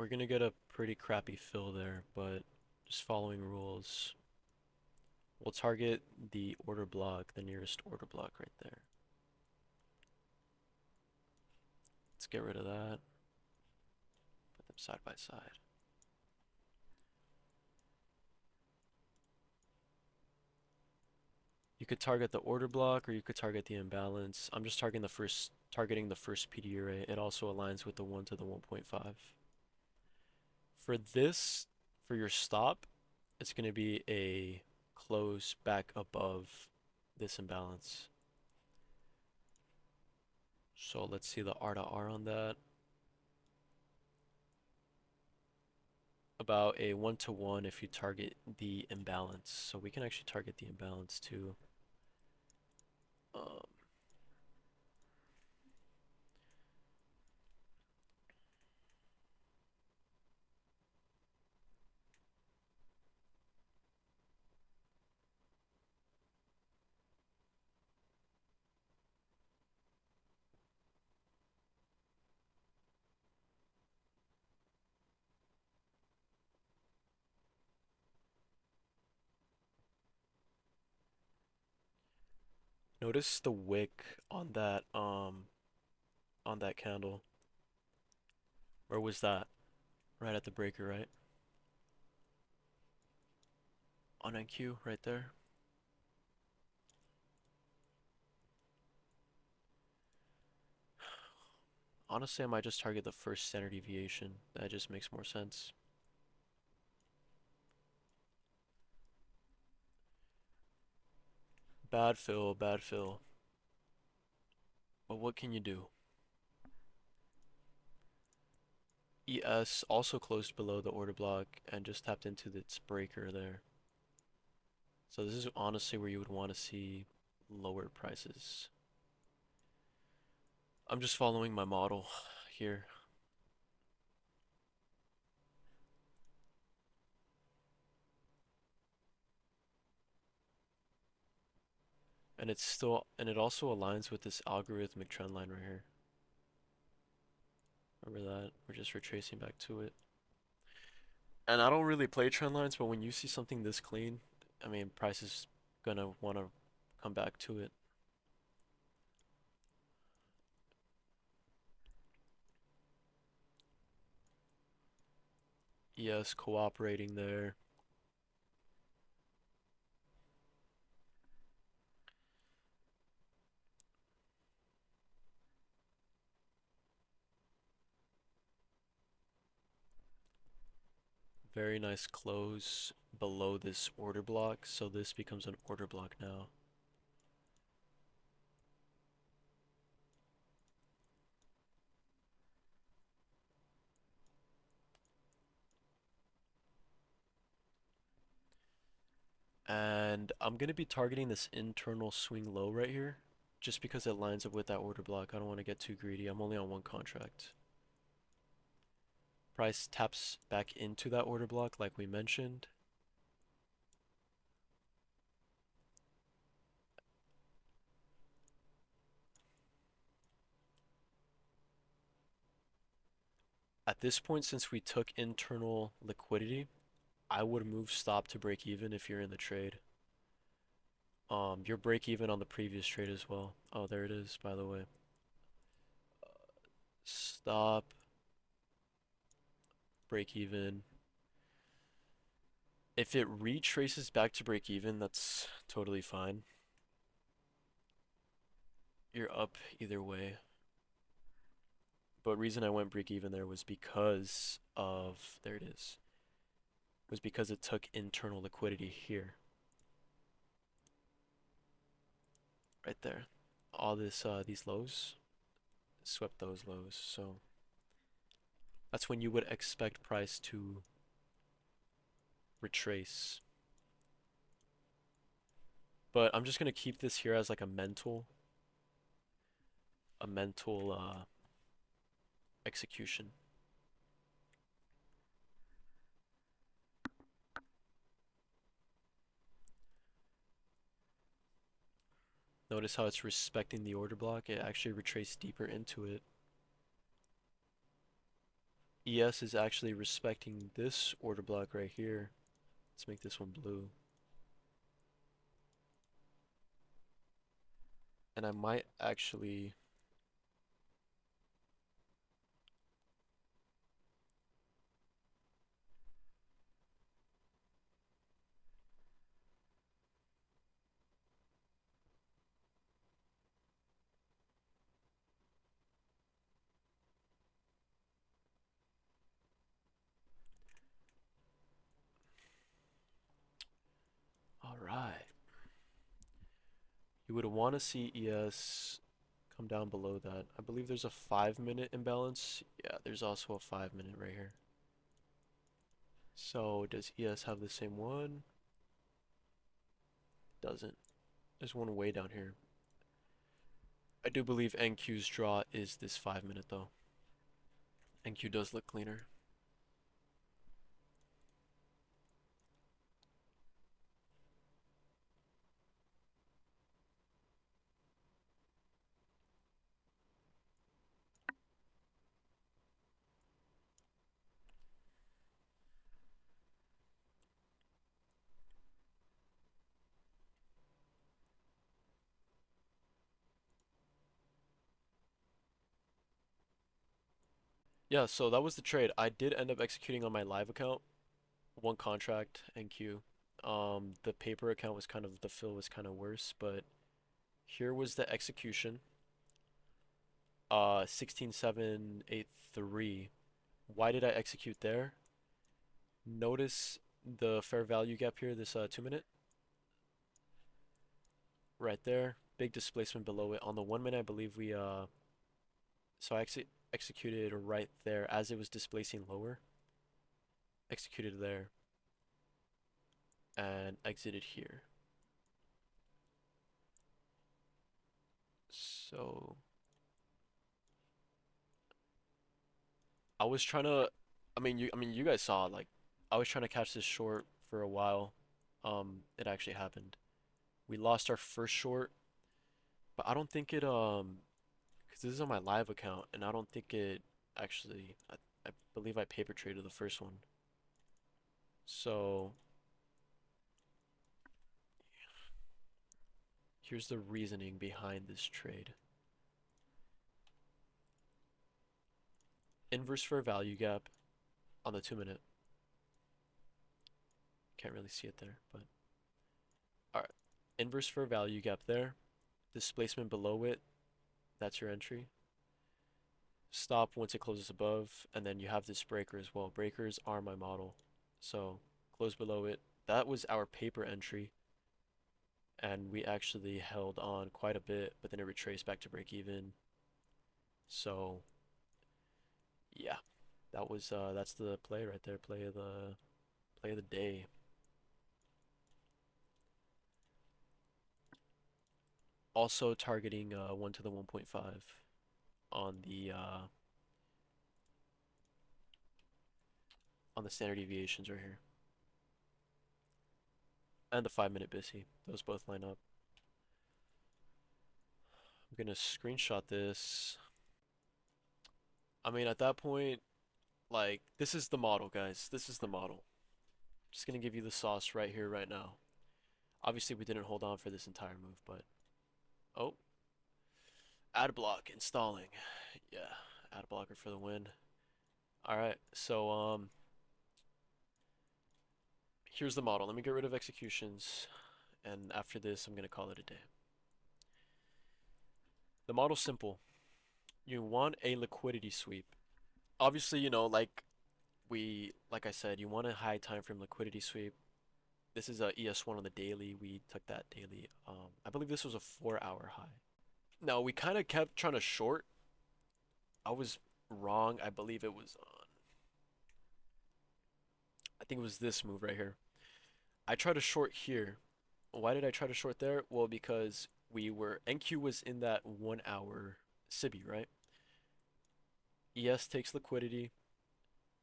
We're gonna get a pretty crappy fill there, but just following rules. We'll target the order block, the nearest order block right there. Let's get rid of that. Put them side by side. You could target the order block or you could target the imbalance. I'm just targeting the first PD array. It also aligns with the 1 to the 1.5. For this, for your stop, it's going to be a close back above this imbalance. So let's see the R to R on that. About a 1 to 1 if you target the imbalance. So we can actually target the imbalance too. Um, Notice the wick on that candle. Where was that? Right at the breaker, right? On NQ, right there. Honestly, I might just target the first standard deviation. That just makes more sense. Bad fill, bad fill. But what can you do? ES also closed below the order block and just tapped into its breaker there. So this is honestly where you would want to see lower prices. I'm just following my model here. And it also aligns with this algorithmic trend line right here. Remember that? We're just retracing back to it. And I don't really play trend lines, but when you see something this clean, I mean, price is gonna want to come back to it. ES cooperating there. Very nice close below this order block, so this becomes an order block now. And I'm going to be targeting this internal swing low right here, just because it lines up with that order block. I don't want to get too greedy. I'm only on one contract. Price taps back into that order block like we mentioned. At this point, since we took internal liquidity, I would move stop to break even if you're in the trade. Your break even on the previous trade as well. Oh, there it is, by the way. Stop, break even. If it retraces back to break even, that's totally fine. You're up either way. But reason I went break even there was because of, there it is, was because it took internal liquidity here. Right there. All this, these lows, swept those lows, so that's when you would expect price to retrace. But I'm just gonna keep this here as like a mental execution. Notice how it's respecting the order block. It actually retraced deeper into it. ES is actually respecting this order block right here. Let's make this one blue. And I might actually... Alright. You would want to see ES come down below that. I believe there's a 5-minute imbalance. Yeah, there's also a 5-minute right here. So does ES have the same one? Doesn't. There's one way down here. I do believe NQ's draw is this 5-minute though. NQ does look cleaner. Yeah, so that was the trade. I did end up executing on my live account, one contract, NQ. The paper account was kind of, the fill was kind of worse, but here was the execution. 16,783. Why did I execute there? Notice the fair value gap here, this 2-minute, right there. Big displacement below it. On the 1-minute, I believe so I executed right there as it was displacing lower. Executed there and exited here. So I was trying to, you guys saw, like, I was trying to catch this short for a while. It actually happened. We lost our first short, but I don't think it, because this is on my live account, and I don't think it actually, I believe I paper traded the first one. So here's the reasoning behind this trade. Inverse fair value gap on the 2-minute. Can't really see it there, but all right. Inverse fair value gap there. Displacement below it. That's your entry. Stop once it closes above, and then you have this breaker as well. Breakers are my model. So close below it. That was our paper entry, and we actually held on quite a bit, but then it retraced back to break even. So yeah, that's the play right there. Play of the day. Also targeting 1 to the 1.5 on the standard deviations right here. And the 5-minute BISI. Those both line up. I'm gonna screenshot this. I mean, at that point, like, this is the model, guys. This is the model. Just gonna give you the sauce right here, right now. Obviously, we didn't hold on for this entire move, but... Oh. Ad block installing. Yeah, ad blocker for the win. Alright, so, here's the model. Let me get rid of executions, and after this, I'm gonna call it a day. The model's simple. You want a liquidity sweep. Obviously, like I said, you want a high time frame liquidity sweep. This is a ES1 on the daily. We took that daily. I believe this was a 4-hour high. Now, we kind of kept trying to short. I was wrong. I believe it was on, I think it was this move right here. I tried to short here. Why did I try to short there? Well, because NQ was in that 1-hour SIBI, right? ES takes liquidity.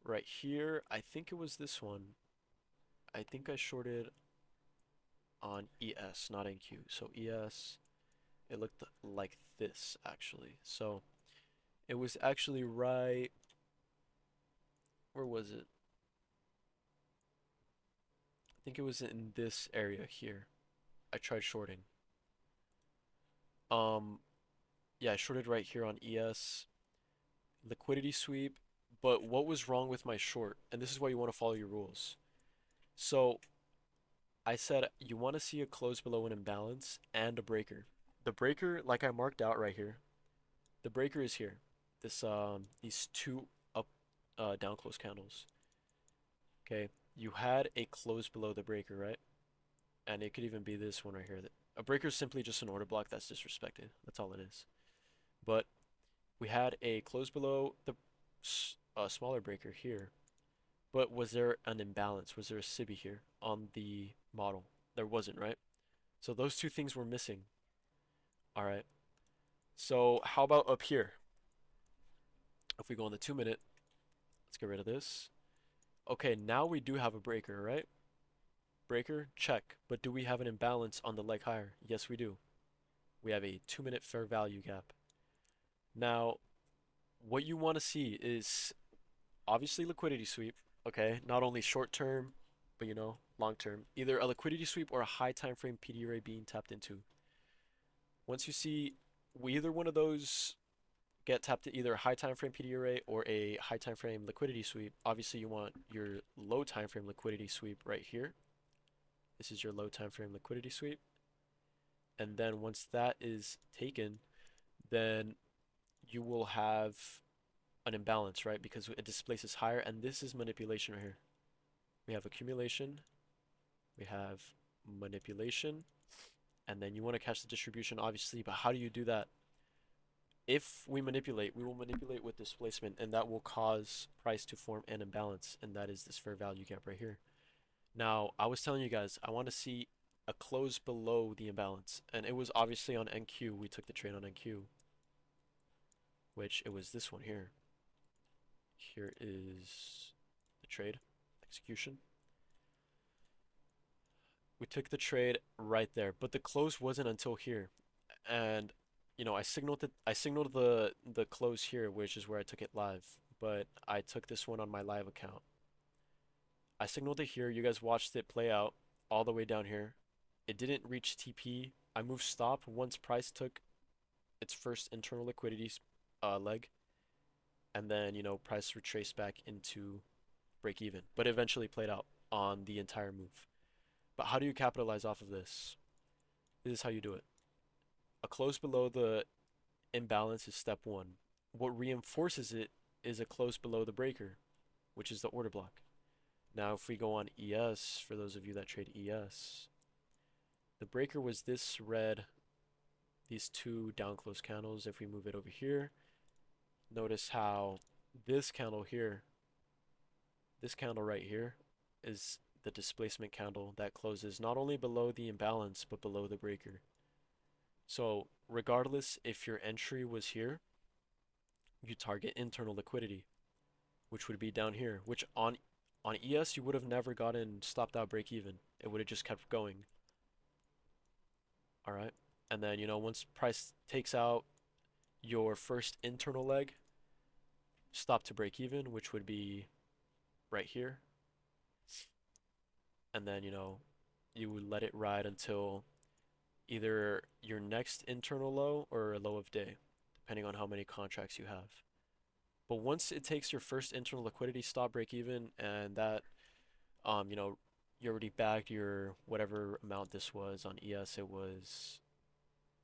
Right here, I think it was this one. I think I shorted on ES, not NQ. So ES, it looked like this actually. So it was actually right where was it? I think it was in this area here. I tried shorting. Um, yeah, I shorted right here on ES, liquidity sweep, but what was wrong with my short? And this is why you want to follow your rules. So I said you want to see a close below an imbalance and a breaker. The breaker, like I marked out right here, the breaker is here. These two up down close candles. Okay, you had a close below the breaker, right? And it could even be this one right here. A breaker is simply just an order block that's disrespected. That's all it is. But we had a close below the smaller breaker here. But was there an imbalance? Was there a SIBI here on the model? There wasn't, right? So those two things were missing. All right. So how about up here? If we go on the 2 minute, let's get rid of this. Okay, now we do have a breaker, right? Breaker, check. But do we have an imbalance on the leg higher? Yes, we do. We have a 2 minute fair value gap. Now, what you want to see is obviously liquidity sweep, okay? Not only short term, but long term. Either a liquidity sweep or a high time frame PD array being tapped into. Once you see either one of those get tapped to either a high time frame PD array or a high time frame liquidity sweep, obviously you want your low time frame liquidity sweep right here. This is your low time frame liquidity sweep. And then once that is taken, then you will have an imbalance, right? Because it displaces higher, and this is manipulation right here. We have accumulation, we have manipulation, and then you want to catch the distribution, obviously, but how do you do that? If we manipulate, we will manipulate with displacement, and that will cause price to form an imbalance, and that is this fair value gap right here. Now, I was telling you guys, I want to see a close below the imbalance, and it was obviously on NQ. We took the trade on NQ, which it was this one here. Here is the trade execution. We took the trade right there, but the close wasn't until here. And I signaled the close here, which is where I took it live, but I took this one on my live account. I signaled it here. You guys watched it play out all the way down here. It didn't reach TP. I moved stop once price took its first internal liquidity leg, and then price retraced back into break even, but eventually played out on the entire move. But how do you capitalize off of this? This is how you do it. A close below the imbalance is step one. What reinforces it is a close below the breaker, which is the order block. Now, if we go on ES, for those of you that trade ES, the breaker was this red, these two down close candles. If we move it over here, notice how this candle here, this candle right here, is the displacement candle that closes not only below the imbalance, but below the breaker. So regardless if your entry was here, you target internal liquidity, which would be down here, which on ES you would have never gotten stopped out break even. It would have just kept going. All right. And then, once price takes out your first internal leg, stop to break even, which would be right here. And then, you would let it ride until either your next internal low or a low of day, depending on how many contracts you have. But once it takes your first internal liquidity stop break even, and that you already bagged your whatever amount this was on ES, it was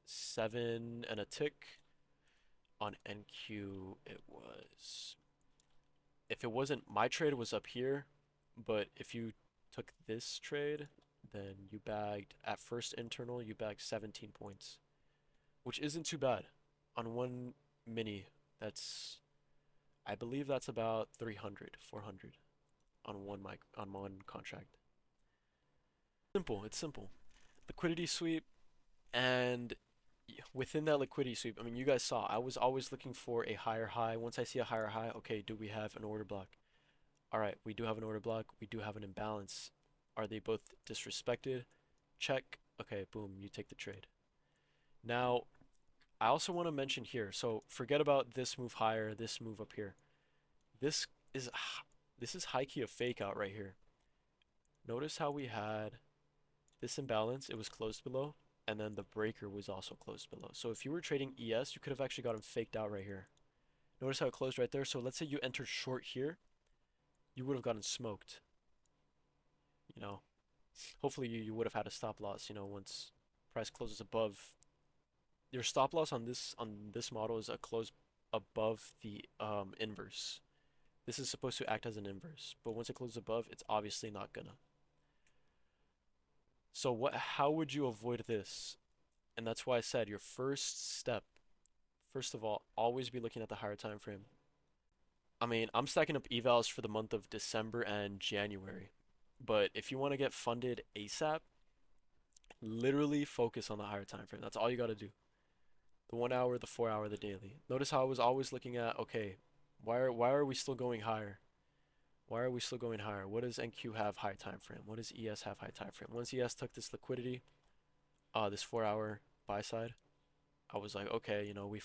7 and a tick. On NQ, it was, if it wasn't, my trade was up here, but if you took this trade, then you bagged, at first internal, you bagged 17 points, which isn't too bad. On one mini, I believe that's about 300, 400 on one contract. Simple, it's simple. Liquidity sweep, and within that liquidity sweep, I mean, you guys saw, I was always looking for a higher high. Once I see a higher high, okay, do we have an order block? All right, we do have an order block. We do have an imbalance. Are they both disrespected? Check. Okay, boom, you take the trade. Now, I also want to mention here, so forget about this move higher, this move up here. This is this is high key a fake out right here. Notice how we had this imbalance, it was closed below, and then the breaker was also closed below. So if you were trading ES, you could have actually gotten faked out right here. Notice how it closed right there. So let's say you entered short here, you would have gotten smoked. You know, hopefully you would have had a stop loss, once price closes above. Your stop loss on this model is a close above the inverse. This is supposed to act as an inverse, but once it closes above, it's obviously not gonna. So how would you avoid this? And that's why I said your first step, first of all, always be looking at the higher time frame. I mean, I'm stacking up evals for the month of December and January. But if you want to get funded ASAP, literally focus on the higher time frame. That's all you got to do. The 1 hour, the 4 hour, the daily. Notice how I was always looking at, okay, why are we still going higher? Why are we still going higher? What does NQ have high time frame? What does ES have high time frame? Once ES took this liquidity, this 4 hour buy side, I was like, okay, we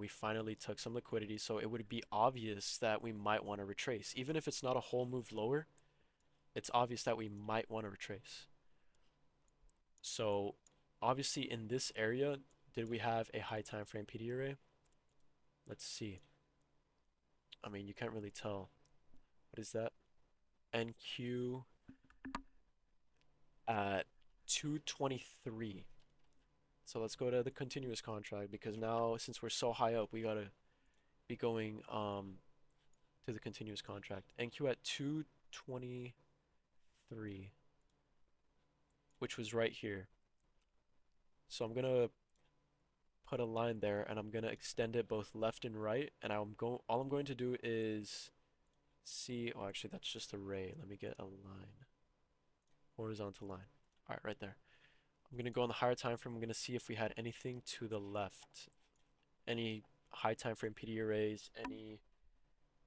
finally took some liquidity, so it would be obvious that we might want to retrace. Even if it's not a whole move lower, it's obvious that we might want to retrace. So obviously in this area, did we have a high time frame PD array? Let's see. I mean, you can't really tell. What is that? NQ at 223. So let's go to the continuous contract because now since we're so high up, we gotta be going to the continuous contract. NQ at 223, which was right here. So I'm gonna put a line there and I'm gonna extend it both left and right, and all I'm going to do is see, oh actually that's just a ray. Let me get a line. Horizontal line. Alright, right there. I'm gonna go on the higher time frame. I'm gonna see if we had anything to the left. Any high time frame PD arrays, any.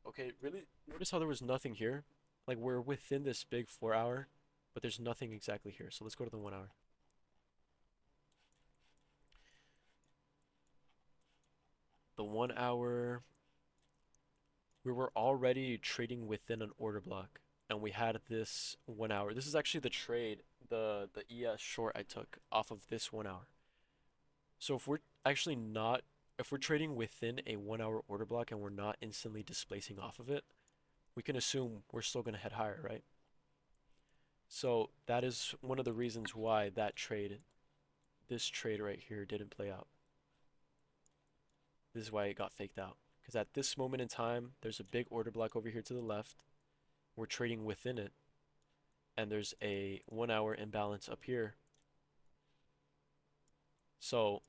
Okay, really notice how there was nothing here? Like we're within this big 4 hour, but there's nothing exactly here. So let's go to the 1 hour. The 1 hour, we were already trading within an order block, and we had this 1 hour. This is actually the trade, the ES short I took off of this 1 hour. So if we're trading within a 1 hour order block and we're not instantly displacing off of it, we can assume we're still going to head higher, right? So that is one of the reasons why this trade right here didn't play out. This is why it got faked out. Because at this moment in time, there's a big order block over here to the left. We're trading within it. And there's a 1 hour imbalance up here. So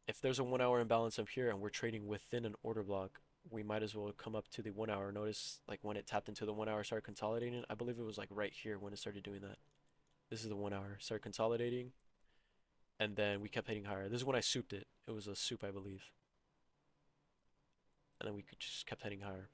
if there's a 1 hour imbalance up here and we're trading within an order block, we might as well come up to the 1 hour. Notice like when it tapped into the 1 hour, started consolidating. I believe it was like right here when it started doing that. This is the 1 hour, started consolidating, and then we kept hitting higher. This is when I souped it. It was a soup, I believe. And then we just kept heading higher.